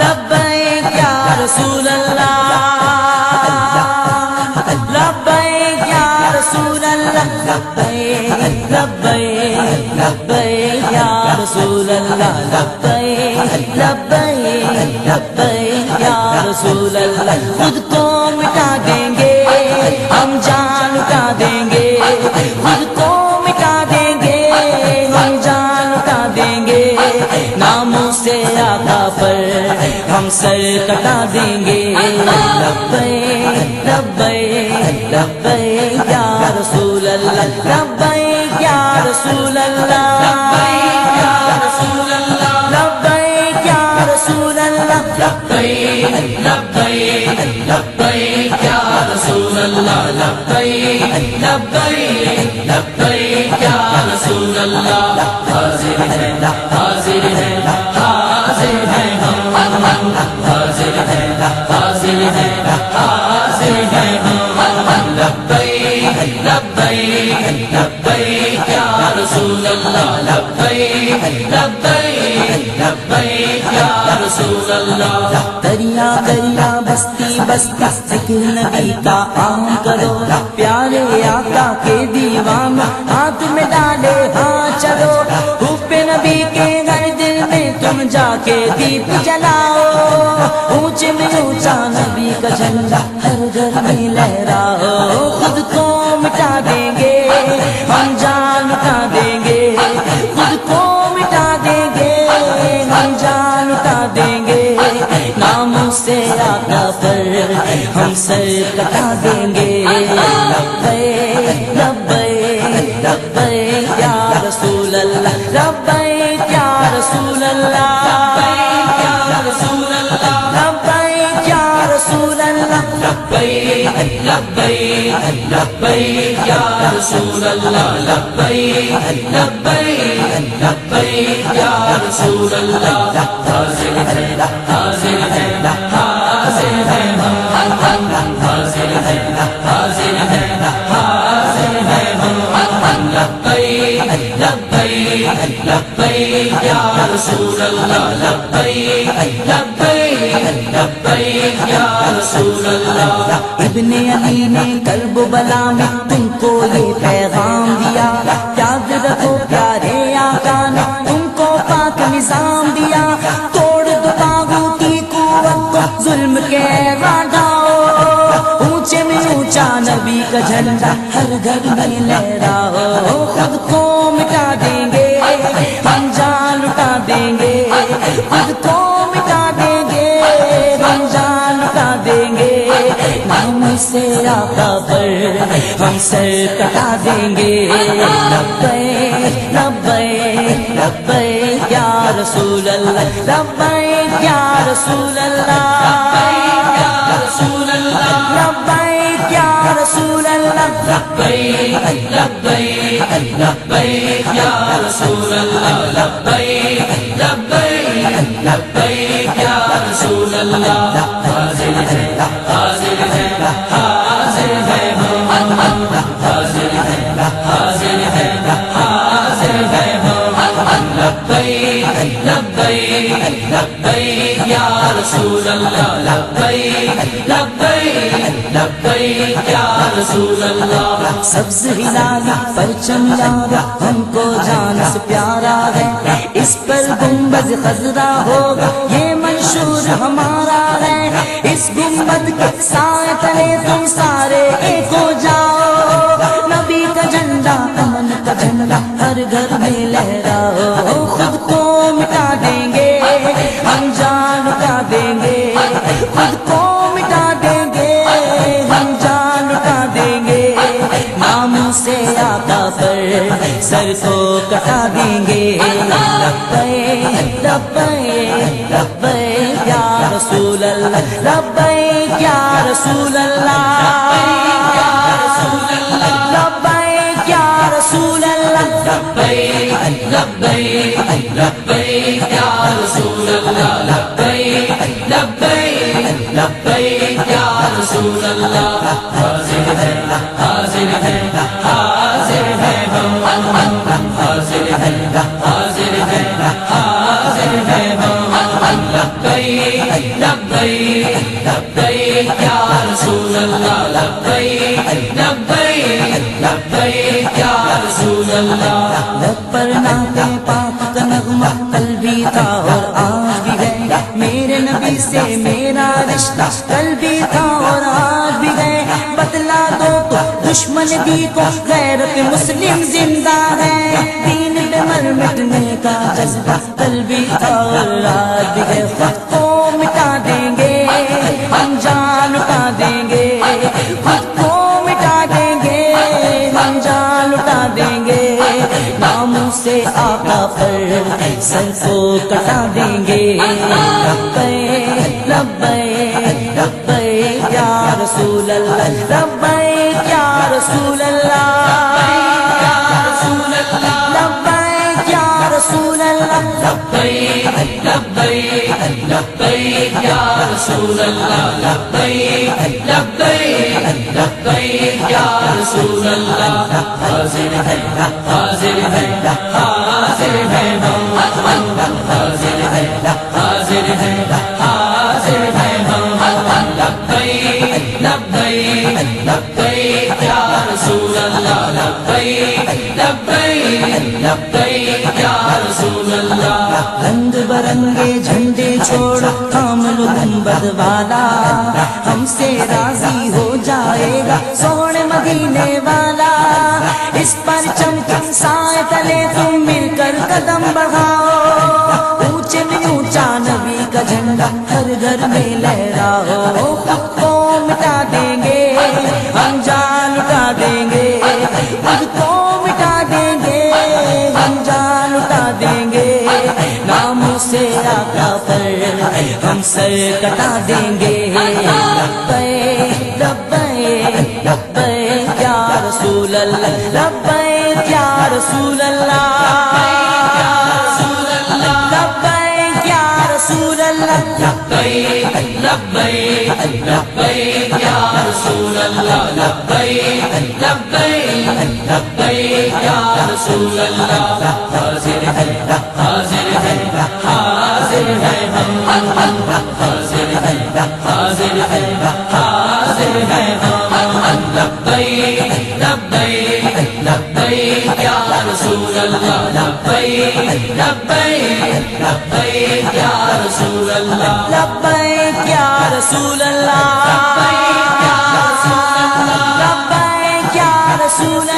لبیک یا رسول اللہ، لبیک یا رسول اللہ، لبیک لبیک لبیک یا رسول اللہ، لبیک لبیک لبیک یا رسول اللہ۔ خود کو مٹا دیں گے ہم جان لٹا دیں گے، خود کو مٹا دیں گے ہم جان لٹا دیں گے، ناموں سے آقا پر ہم سر کٹا دیں گے۔ لبیک لبیک لبیک یا رسول اللہ، لبیک یا رسول اللہ، لبیک یا رسول اللہ، لبیک یا رسول اللہ، لبیک لبیک لبیک یا رسول اللہ، لبیک لبیک لبیک یا رسول اللہ۔ حاضر ہے حاضر ہے حاضر ہے ہم، حاضر ہے حاضر ہے حاضر ہے ہم، لبیک لبیک لبیک یا رسول اللہ، لبیک لبیک لبیک یا رسول اللہ۔ دریا دریا بستی بستی ذکر نبی کا عام کرو، پیارے آقا کے دیوانوں ہاتھ میں ڈالے ہاں چلو، حب نبی کے گھر دل میں تم جا کے دیپ جلاؤ، اونچے میں اونچا نبی کا جھنڈا ہر گھر میں لہراؤ، خود کو مٹا دیں گے ہم جان لٹا دیں گے، خود کو مٹا دیں گے ہم جان لٹا دیں گے، ناموں سے آقا پر ہم سر کٹا دیں گے۔ لبیک لبیک لبیک یا رسول اللہ، لبیک یا رسول اللہ، لبیک یا رسول اللہ، لبیک یا رسول اللہ، لبیک لبیک لبیک یا رسول اللہ، لبیک لبیک لبیک یا رسول اللہ۔ حاضر ہے حاضر ہے حاضر ہے ہم، حاضر ہے حاضر ہے حاضر ہے ہم، لبیک لبیک لبیک یا رسول اللہ، لبیک لبیک لبیک یا رسول اللہ۔ ابن علی نے کرب و بلا میں تم کو یہ پیغام دیا، یاد رکھو پیارے آقا نے تم کو پاک نظام دیا، توڑ دو طاغوتی قوت کو ظلم کے راڈاؤ، اونچے میں اونچا نبی کا جھنڈا ہر گھر میں لہراؤ، خود کو مٹا دیں گے ہم جان لٹا دیں گے، خود کو مٹا دیں گے ہم جان لٹا دیں گے، نام سے آقا پر ہم سر کٹا دیں گے۔ لبیک لبیک لبیک یا رسول اللہ، لبیک یا رسول اللہ، لبیک یا رسول اللہ، لبیک یا رسول اللہ، لبیک لبیک لبیک یا رسول اللہ، لبیک لبیک لبیک یا رسول اللہ۔ حاضر ہے حاضر ہے حاضر ہے ہم، حاضر ہے حاضر ہے حاضر ہے ہم، لبیک لبیک لبیک یا رسول اللہ، لبیک لبیک لبیک یا رسول اللہ۔ سبز ہلال پرچم یارا ہم کو جان سے پیارا ہے، اس پر گنبد خضرا ہوگا یہ منشور ہمارا ہے، اس گنبد کے سائے تلے تم سارے ایک ہو جاؤ، نبی کا جھنڈا امن کا جھنڈا ہر گھر میں لہراؤ، خود کو مٹا دیں گے ہم جان لٹا دیں گے، خود کو مٹا دیں گے ہم جان لٹا دیں گے، ناموں سے آقا پر سر کو کٹا دیں گے۔ لبیک لبیک لبیک یا رسول اللہ، لبیک یا رسول اللہ، لبیک یا رسول اللہ، لبیک یا رسول اللہ، لبیک لبیک لبیک یا رسول اللہ، لبیک لبیک لبیک یا رسول اللہ۔ حاضر ہے حاضر ہے حاضر ہے ہم، حاضر ہے حاضر ہے حاضر ہے ہم، لبیک لبیک لبیک یا رسول اللہ لبیک لبیک لبیک یا رسول اللہ لب پر نعت پاک کا نغمہ کل بھی تھا اور آج بھی ہے میرے نبی سے میرا رشتہ کل بھی تھا اور آج بھی ہے بتلا دو تو دشمن بھی کو غیرت مسلم زندہ ہے دین پہ مر مٹنے کا جذبہ کل بھی تھا اور آج بھی ہے خود کو مٹا دیں گے ہم جان لٹا دیں گے خود کو مٹا دیں گے ہم جان لٹا دیں گے ناموں سے آقا پر سر کو کٹا دیں گے لبیک لبیک لبیک یا رسول اللہ لبیک یا رسول اللہ لبیک یا رسول اللہ لبیک لبیک لبیک یا رسول اللہ لبیک لبیک لبیک یا رسول اللہ حاضر ہے حاضر ہے حاضر ہے حاضر ہے حاضر ہے حاضر ہے لبیک لبیک لبیک یا رسول اللہ لبیک لبیک لبیک یا رسول اللہ رنگ برنگے جھنڈے چھوڑو تھام لو گنبد والا ہم سے راضی ہو جائے گا سونے مدینے والا اس پر چمچم سائے تلے تم مل کر قدم بڑھاؤ اونچے میں اونچا نبی کا جھنڈا ہر گھر میں لہراؤ خود کو مٹا دیں گے ہم جان لٹا دیں گے خود کو مٹا دیں گے ہم جان لٹا دیں گے ناموں سے آقا پر ہم سر کٹا دیں گے لبیک لبیک لبیک یا رسول اللہ لبیک یا رسول اللہ لبیک یا رسول اللہ لبیک لبیک لبیک یا رسول اللہ لبیک لبیک لبیک یا رسول اللہ حاضر ہے حاضر ہے حاضر ہے حاضر ہے حاضر ہے حاضر ہے لبیک لبیک لبیک یا رسول اللہ لبیک لبیک لبیک یا رسول اللہ لبیک یا رسول اللہ لبیک یا رسول اللہ